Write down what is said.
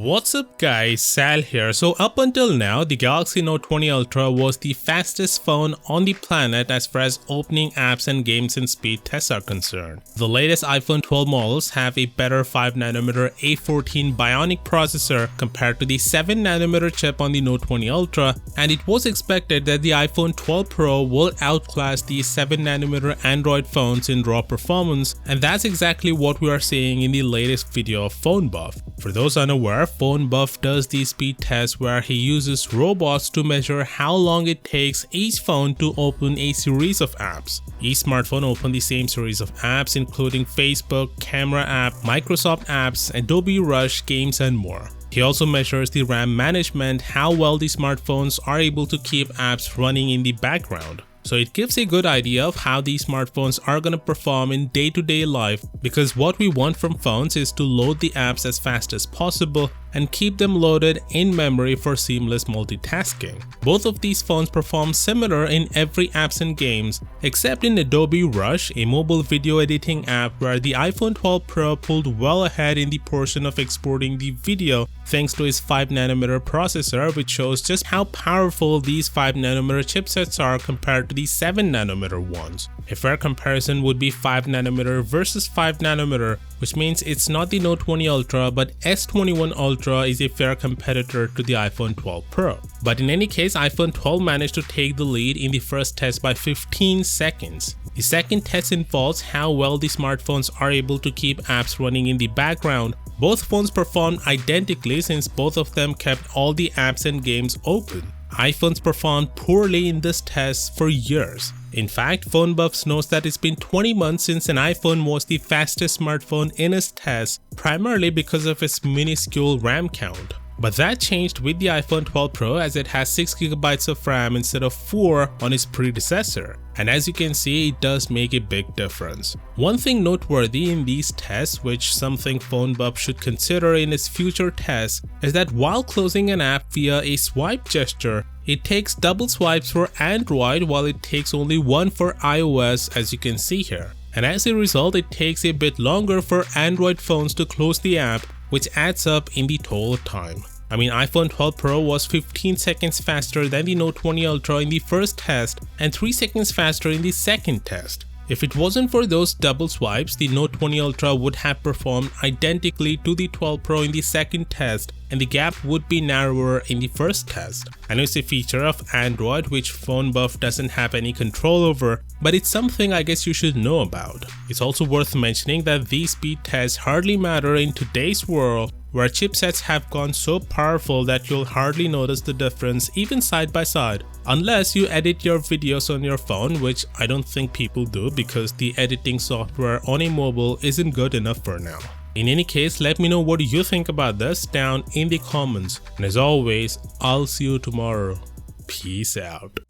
What's up guys, Sal here. So up until now, the Galaxy Note 20 Ultra was the fastest phone on the planet as far as opening apps and games and speed tests are concerned. The latest iPhone 12 models have a better 5nm A14 Bionic processor compared to the 7nm chip on the Note 20 Ultra, and it was expected that the iPhone 12 Pro will outclass the 7nm Android phones in raw performance, and that's exactly what we are seeing in the latest video of Phonebuff. For those unaware, Phonebuff does these speed tests where he uses robots to measure how long it takes each phone to open a series of apps. Each smartphone opens the same series of apps including Facebook, Camera app, Microsoft apps, Adobe Rush, games and more. He also measures the RAM management, how well the smartphones are able to keep apps running in the background. So it gives a good idea of how these smartphones are going to perform in day-to-day life, because what we want from phones is to load the apps as fast as possible and keep them loaded in memory for seamless multitasking. Both of these phones perform similar in every apps and games, except in Adobe Rush, a mobile video editing app where the iPhone 12 Pro pulled well ahead in the portion of exporting the video thanks to its 5nm processor, which shows just how powerful these 5nm chipsets are compared to the 7nm ones. A fair comparison would be 5nm versus 5nm, which means it's not the Note 20 Ultra, but S21 Ultra is a fair competitor to the iPhone 12 Pro. But in any case, iPhone 12 managed to take the lead in the first test by 15 seconds. The second test involves how well the smartphones are able to keep apps running in the background. Both phones performed identically since both of them kept all the apps and games open. iPhones performed poorly in this test for years. In fact, Phonebuff knows that it's been 20 months since an iPhone was the fastest smartphone in his test, primarily because of its minuscule RAM count. But that changed with the iPhone 12 Pro, as it has 6GB of RAM instead of 4 on its predecessor. And as you can see, it does make a big difference. One thing noteworthy in these tests, which something Phonebuff should consider in its future tests, is that while closing an app via a swipe gesture, it takes double swipes for Android while it takes only one for iOS, as you can see here. And as a result, it takes a bit longer for Android phones to close the app, which adds up in the total time. I mean, iPhone 12 Pro was 15 seconds faster than the Note 20 Ultra in the first test and 3 seconds faster in the second test. If it wasn't for those double swipes, the Note 20 Ultra would have performed identically to the 12 Pro in the second test, and the gap would be narrower in the first test. I know it's a feature of Android which Phonebuff doesn't have any control over, but it's something I guess you should know about. It's also worth mentioning that these speed tests hardly matter in today's world, where chipsets have gone so powerful that you'll hardly notice the difference even side by side, unless you edit your videos on your phone, which I don't think people do because the editing software on a mobile isn't good enough for now. In any case, let me know what you think about this down in the comments, and as always, I'll see you tomorrow. Peace out.